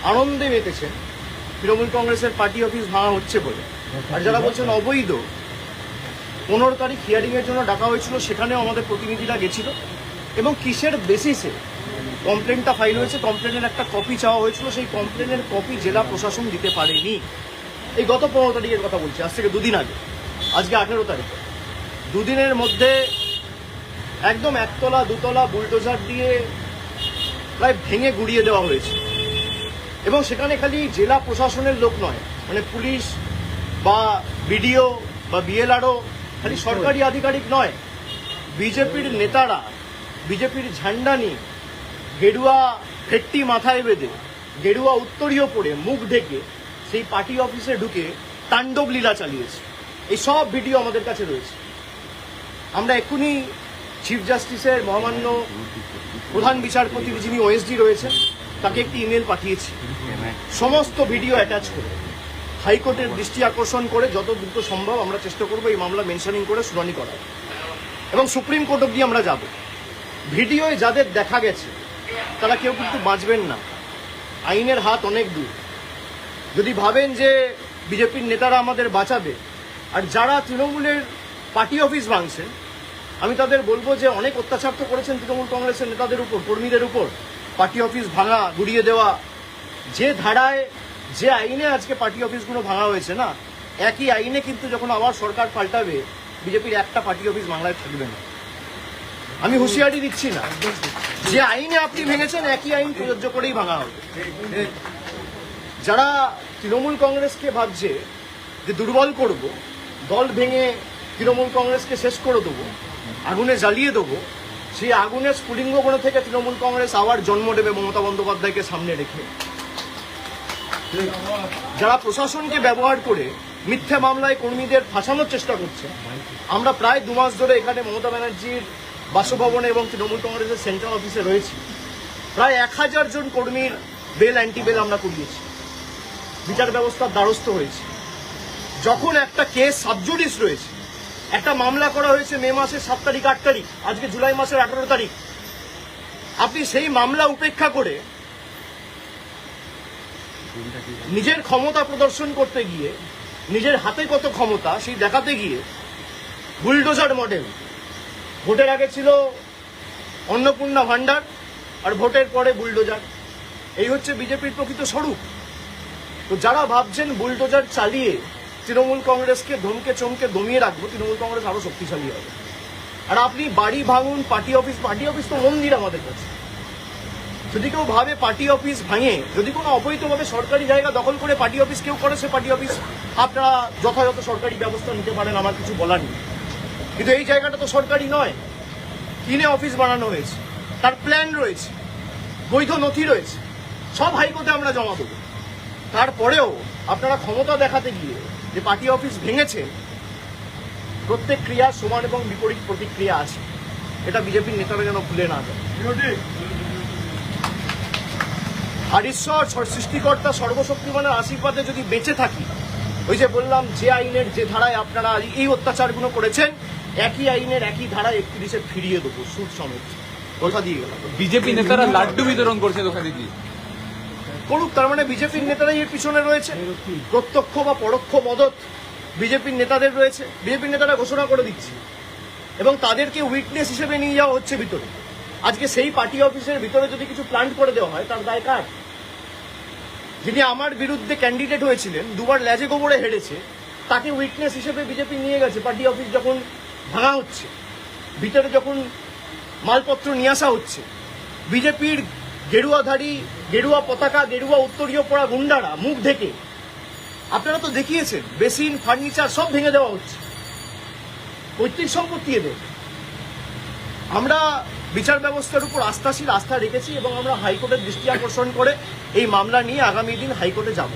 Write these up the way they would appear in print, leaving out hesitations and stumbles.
আনন্দে মেতেছেন তৃণমূল কংগ্রেসের party office ভাঙা হচ্ছে বলে। আর যারা বলছেন অবৈধ, 15 তারিখ হিয়ারিংয়ের জন্য ডাকা হয়েছিল, সেখানেও আমাদের প্রতিনিধিরা গেছিল এবং কিসের বেসিসে কমপ্লেনটা ফাইল হয়েছে, কমপ্লেনের একটা কপি চাওয়া হয়েছিল, সেই কমপ্লেনের কপি জেলা প্রশাসন দিতে পারেনি। এই গত 15 তারিখের কথা বলছি, আজ থেকে 2 দিন আগে, আজকে 18 তারিখ। 2 দিনের মধ্যে একদম 1 তলা 2 তলা বুলডোজার দিয়ে প্রায় ভেঙে গুড়িয়ে দেওয়া হয়েছে। এবং সেখানে খালি জেলা প্রশাসনের লোক নয়, মানে পুলিশ বা বিডিও বা বিএলআরও, খালি সরকারি আধিকারিক নয়, বিজেপির নেতারা বিজেপির ঝান্ডা নিয়ে গেরুয়া ভেট্টি মাথায় বেঁধে, গেরুয়া উত্তরীয় পরে, মুখ ঢেকে সেই পার্টি অফিসে ঢুকে তাণ্ডব লীলা চালিয়েছে। এই সব ভিডিও আমাদের কাছে রয়েছে। আমরা এক্ষুনি চিফ জাস্টিসের মহামান্য প্রধান বিচারপতি যিনি ওএসডি রয়েছেন তাকে একটি ইমেল পাঠিয়েছি, সমস্ত ভিডিও অ্যাটাচ করে হাইকোর্টের দৃষ্টি আকর্ষণ করে যত দ্রুত সম্ভব আমরা চেষ্টা করব এই মামলা মেনশনিং করে শুনানি করার, এবং সুপ্রিম কোর্ট অব্দি আমরা যাব। ভিডিওয় যাদের দেখা গেছে তারা কেউ কিন্তু বাঁচবেন না, আইনের হাত অনেক দূর। যদি ভাবেন যে বিজেপির নেতারা আমাদের বাঁচাবে, আর যারা তৃণমূলের পার্টি অফিস ভাঙছেন, আমি তাদের বলবো যে অনেক অত্যাচার তো করেছেন তৃণমূল কংগ্রেসের নেতাদের উপর, কর্মীদের উপর, পার্টি অফিস ভাঙা, গুড়িয়ে দেওয়া। যে ধারায়, যে আইনে আজকে পার্টি অফিসগুলো ভাঙা হয়েছে না, একই আইনে কিন্তু যখন আবার সরকার পাল্টাবে, বিজেপির একটা পার্টি অফিস বাংলায় থাকবে না। আমি হুঁশিয়ারি দিচ্ছি না, যে আইনে আপনি ভেঙেছেন একই আইন প্রযোজ্য করেই ভাঙা হবে। যারা তৃণমূল কংগ্রেসকে ভাবছে যে দুর্বল করব, দল ভেঙে তৃণমূল কংগ্রেসকে শেষ করে দেবো, আগুনে জ্বালিয়ে দেবো, সেই আগুনের স্ফুলিঙ্গ বনে থেকে তৃণমূল কংগ্রেস আবার জন্ম নেবে মমতা বন্দ্যোপাধ্যায়কে সামনে রেখে। যারা প্রশাসনকে ব্যবহার করে মিথ্যা মামলায় কর্মীদের ফাঁসানোর চেষ্টা করছে, আমরা প্রায় 2 মাস ধরে এখানে মমতা ব্যানার্জির বাসভবনে এবং তৃণমূল কংগ্রেসের সেন্ট্রাল অফিসে রয়েছি। প্রায় 1000 জন কর্মীর বেল, অ্যান্টি বেল আমরা করিয়েছি, বিচার ব্যবস্থার দ্বারস্থ হয়েছে। যখন একটা কেস সাবজুডিস রয়েছে, একটা মামলা করা হয়েছে মে মাসের 7 তারিখ 8 তারিখ, আজকে জুলাই মাসের 18 তারিখ, আপনি সেই মামলা উপেক্ষা করে নিজের ক্ষমতা প্রদর্শন করতে গিয়ে, নিজের হাতে কত ক্ষমতা সেই দেখাতে গিয়ে বুলডোজার মডেল, ভোটের আগে ছিল অন্নপূর্ণা ভান্ডার আর ভোটের পরে বুলডোজার, এই হচ্ছে বিজেপির প্রকৃত স্বরূপ। তো যারা ভাবছেন বুলডোজার চালিয়ে তৃণমূল কংগ্রেসকে ধমকে চমকে দমিয়ে রাখবো, তৃণমূল কংগ্রেস আরো শক্তিশালী হবে। আর আপনি বাড়ি ভাঙুন, পার্টি অফিস তো মন্দির আমাদের কাছে। যদি কেউ ভাবে পার্টি অফিস ভাঙে, যদি কোনো অবৈধভাবে সরকারি জায়গা দখল করে পার্টি অফিস কেউ করে, সে পার্টি অফিস আপনারা যথাযথ সরকারি ব্যবস্থা নিতে পারেন, আমার কিছু বলার নেই। কিন্তু এই জায়গাটা তো সরকারি নয়, কিনে অফিস বানানো হয়েছে, তার প্ল্যান রয়েছে, বৈধ নথি রয়েছে, সব হাইকোর্টে আমরা জমা দেবো। তারপরেও আপনারা ক্ষমতা দেখাতে গিয়ে যে পার্টি অফিস ভেঙেছে, প্রত্যেক ক্রিয়ার সমান এবং বিপরীত প্রতিক্রিয়া আছে, এটা বিজেপির নেতারা যেন ভুলে না যায়। আর ঈশ্বর সৃষ্টিকর্তা সর্বশক্তিমানের আশীর্বাদে যদি বেঁচে থাকি, ওই যে বললাম, যে আইনের যে ধারায় আপনারা এই অত্যাচারগুলো করেছেন, একই আইনের একই ধারায় 31-এ ফিরিয়ে দেবো, সুদ সমেত, কথা দিয়ে গেলাম। বিজেপি নেতারা লাড্ডু বিতরণ করছে দোকানে গিয়ে, করুক, তার মানে বিজেপির নেতারাই এর পিছনে রয়েছে, প্রত্যক্ষ বা পরোক্ষ মদত বিজেপির নেতাদের রয়েছে। বিজেপির নেতারা ঘোষণা করে দিচ্ছে এবং তাদেরকে উইটনেস হিসেবে নিয়ে যাওয়া হচ্ছে ভিতরে। আজকে সেই পার্টি অফিসের ভিতরে যদি কিছু প্ল্যান্ট করে দেওয়া হয়, তার দায় কার? যিনি আমার বিরুদ্ধে ক্যান্ডিডেট হয়েছিলেন, 2বার ল্যাজে গোবরে হেরেছে, তাকে উইটনেস হিসেবে বিজেপি নিয়ে গেছে। পার্টি অফিস যখন ভাঙা হচ্ছে, ভিতরে যখন মালপত্র নিয়ে আসা হচ্ছে, বিজেপির গেরুয়াধারী, গেরুয়া পতাকা, গেরুয়া উত্তরীয় পড়া গুন্ডারা মুখ ঢেকে, আপনারা তো দেখিয়েছেন, বেসিন, ফার্নিচার সব ভেঙে দেওয়া হচ্ছে, পৈতৃক সম্পত্তি এদের। আমরা বিচার ব্যবস্থার উপর আস্থাশীল আস্থা রেখেছি এবং আমরা হাইকোর্টের দৃষ্টি আকর্ষণ করে এই মামলা নিয়ে আগামী দিন হাইকোর্টে যাব,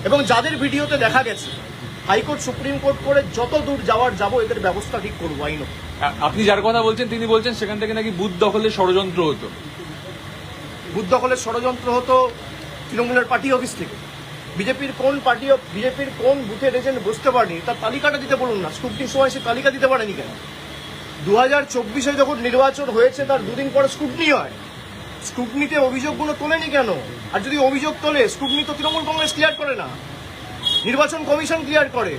এবং যাদের ভিডিওতে দেখা গেছে হাইকোর্ট সুপ্রিম কোর্ট করে যত দূর যাওয়ার যাবো, এদের ব্যবস্থা ঠিক করবো আইন। আপনি যার কথা বলছেন তিনি বলছেন সেখান থেকে নাকি বুথ দখলের ষড়যন্ত্র হতো। বুথ দখলের ষড়যন্ত্র হতো তৃণমূলের পার্টি অফিস থেকে। বিজেপির কোন বুথের এজেন্ট বুঝতে পারেনি, তার তালিকাটা দিতে বলুন না। স্ক্রুটিনির সময় সে তালিকা দিতে পারেনি কেন? 2024-এ যখন নির্বাচন হয়েছে, তার 2 দিন পরে স্ক্রুটিনি হয়, স্ক্রুটনিতে অভিযোগগুলো তোলেনি কেন? আর যদি অভিযোগ তোলে, স্ক্রুটনি তো তৃণমূল কংগ্রেস ক্লিয়ার করে না, নির্বাচন কমিশন ক্লিয়ার করে,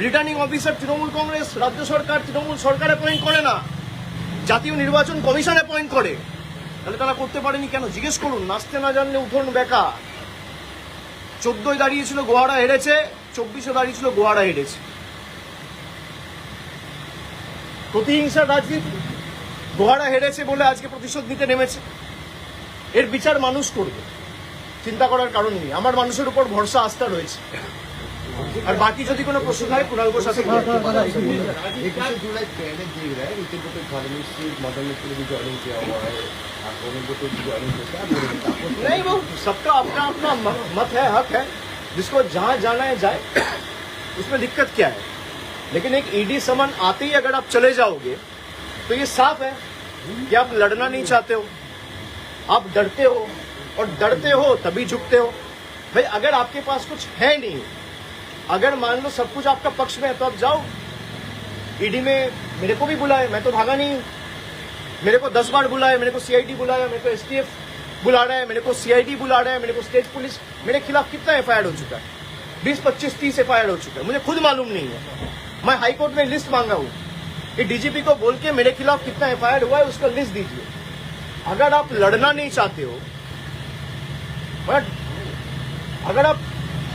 রিটার্নিং অফিসার তৃণমূল কংগ্রেস, রাজ্য সরকার, তৃণমূল সরকার অ্যাপয়েন্ট করে না, জাতীয় নির্বাচন কমিশন অ্যাপয়েন্ট করে। তাহলে তারা করতে পারেনি কেন? জিজ্ঞেস করুন। নাচতে না জানলে উঠোন বেকা। 14 দাঁড়িয়েছিল, গোহারা হেরেছে, 24 দাঁড়িয়েছিল, গোহারা হেরেছে। প্রতিহিংসার রাজনীতি। গোহারা হেরেছে বলে আজকে প্রতিশোধ নিতে নেমেছে। এর বিচার মানুষ করবে, চিন্তা করার কারণ নেই। আমার মানুষের উপর ভরসা, আস্থা রয়েছে। আর বাকি যদি কোনো প্রশ্ন থাকে কুণাল ঘোষ আছে। 21 जुलाई पहले देख रहा है ऋतिक को धर्मेश से मदन मित्र भी ज्वाइनिंग किया हुआ है, आपने को तो ज्वाइनिंग किया नहीं, वो सबका अपना अपना मत है, हक है। जिसको जहां जाना है जाए, उसमें दिक्कत क्या है? लेकिन एक ईडी समन आते ही अगर आप चले जाओगे तो ये साफ है कि आप लड़ना नहीं चाहते हो, आप डरते हो, और डरते हो तभी झुकते हो। भाई अगर आपके पास कुछ है नहीं, अगर मान लो सब कुछ आपका पक्ष में है, तो आप जाओ। ईडी में मेरे को भी बुलाए, मैं तो भागा नहीं हूं। मेरे को 10 बार बुलाए, मेरे को सीआईडी बुलाया, मेरे को एसटीएफ बुला रहा है, मेरे को सीआईडी बुला रहा है, मेरे को स्टेट पुलिस। मेरे खिलाफ कितना एफआईआर हो चुका है? 20, 25, 30 एफआईआर हो चुका है। मुझे खुद मालूम नहीं है। मैं हाईकोर्ट में लिस्ट मांगा हूं कि डीजीपी को बोल के मेरे खिलाफ कितना एफआईआर हुआ है उसका लिस्ट दीजिए। अगर आप लड़ना नहीं चाहते हो, बट अगर आप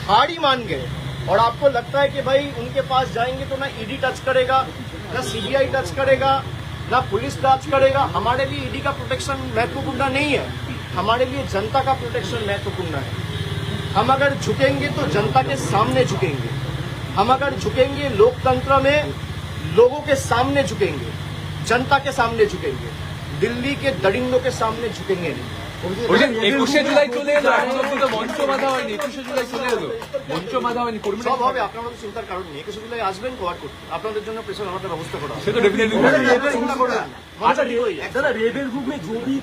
हार ही मान गए और आपको लगता है कि भाई उनके पास जाएंगे तो ना ईडी टच करेगा, ना सीबीआई टच करेगा, ना पुलिस टच करेगा। हमारे लिए ईडी का प्रोटेक्शन महत्वपूर्ण नहीं है, हमारे लिए जनता का प्रोटेक्शन महत्वपूर्ण है। हम अगर झुकेंगे तो जनता के सामने झुकेंगे, हम अगर झुकेंगे लोकतंत्र में लोगों के सामने झुकेंगे, जनता के सामने झुकेंगे, दिल्ली के दरिंदों के सामने झुकेंगे नहीं। 21 জুলাই চলে এলো, এখন অব্দি তো মঞ্চ বাঁধা হয়নি। 21 জুলাই চলে এলো, মঞ্চ বাঁধা হয়নি। কর্মীরা সব হবে, আপনারা তো চিন্তার কারণ নেই। 21 জুলাই আসবেন কোয়ার করতে, আপনাদের জন্য প্রেশার আমাদের ব্যবস্থা করা হবে। সে তো ডেফিনেটলি চিন্তা করবেন না। মঞ্চ ঠিক হয়ে যাবে। दादा रेबेल ग्रुप में जो भी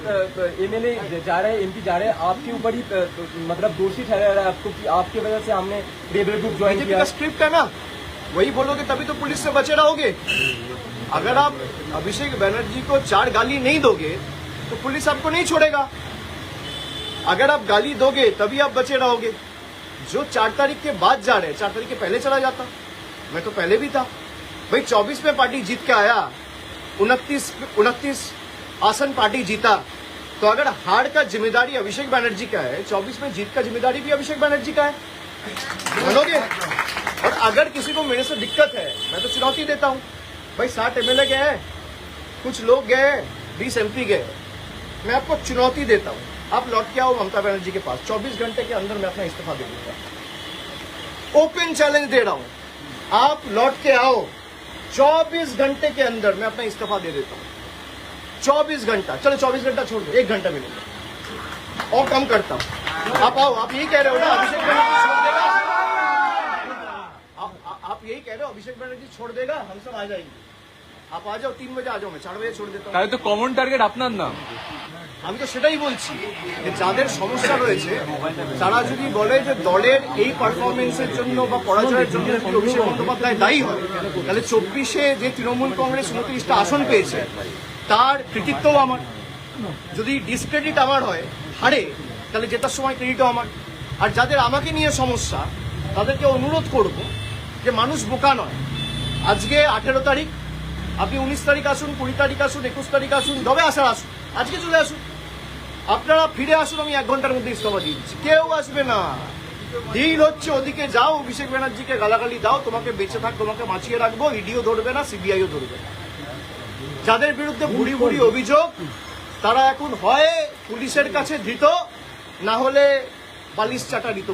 एमएलए जा रहे हैं, एमपी जा रहे हैं, आपके ऊपर ही मतलब दोषी ठहरा रहा है आपको कि आपकी वजह से हमने रेबेल ग्रुप ज्वाइन बीजेपी किया। का स्क्रिप्ट है ना, वही बोलोगे तभी तो पुलिस से बचे रहोगे। अगर आप अभिषेक बनर्जी को 4 गाली नहीं दोगे तो पुलिस आपको नहीं छोड़ेगा। अगर आप गाली दोगे तभी आप बचे रहोगे। जो 4 तारीख के बाद जा रहे हैं, 4 तारीख के पहले चला जाता, मैं तो पहले भी था। भाई 24 में पार्टी जीत के आया, 29 आसन पार्टी जीता, तो अगर हार का जिम्मेदारी अभिषेक बनर्जी का है, 24 में जीत का जिम्मेदारी भी अभिषेक बनर्जी का है। मानोगे? और अगर किसी को मेरे से दिक्कत है, मैं तो चुनौती देता हूं। भाई 60 एमएलए गए हैं, कुछ लोग गए, 20 एमपी गए, मैं आपको चुनौती देता हूं, आप लौट के आओ ममता बनर्जी के पास, 24 घंटे के अंदर मैं अपना इस्तीफा दे दूंगा। ओपन चैलेंज दे रहा हूं, आप लौट के आओ, 24 घंटे के अंदर मैं अपना इस्तीफा दे देता हूं। 24 घंटा, चलो 24 घंटा छोड़ दो, 1 घंटा मिलेगा और कम करता हूं। आप आओ, आप यही कह रहे हो ना अभिषेक बनर्जी छोड़ देगा? आप यही कह रहे हो अभिषेक बनर्जी छोड़ देगा, हम सब आ जाएंगे। आप आ जाओ, 3 बजे आ जाओ, मैं 4 बजे छोड़ देता हूँ। তাহলে তো কমন টার্গেট আপনার নাম। আমি তো সেটাই বলছি যে যাদের সমস্যা রয়েছে তারা যদি বলে যে দলের এই পারফরমেন্সের জন্য বা পরাজয়ের জন্য যদি অভিষেক বন্দ্যোপাধ্যায় দায়ী হয়, তাহলে 24-এ যে তৃণমূল কংগ্রেস 29টা আসন পেয়েছে তার কৃতিত্বও আমার। যদি ডিসক্রেডিট আমার হয়, হারে, তাহলে জেতার সময় ক্রেডিটও আমার। আর যাদের আমাকে নিয়ে সমস্যা তাদেরকে অনুরোধ করব যে মানুষ বোকা নয়। আজকে 18 তারিখ, আপনি 19 তারিখ আসুন, 20 তারিখ আসুন, 21 তারিখ আসুন, যবে আসার আসুন, আজকে চলে আসুন। আপনারা ফিরে আসুন, আমি 1 ঘন্টার মধ্যে ইস্তফা দিয়ে দিচ্ছি। কেউ আসবে না। ডিল হচ্ছে ওদিকে যাও, অভিষেক ব্যানার্জিকে গালাগালি দাও, তোমাকে বেঁচে থাক, তোমাকে বাঁচিয়ে রাখবো, ইডিও ধরবে না, সিবিআইও ধরবে না। যাদের বিরুদ্ধে ভুড়ি ভুড়ি অভিযোগ তারা এখন হয় পুলিশের কাছে ধৃত, না হলে বালিশ চাটা দিত।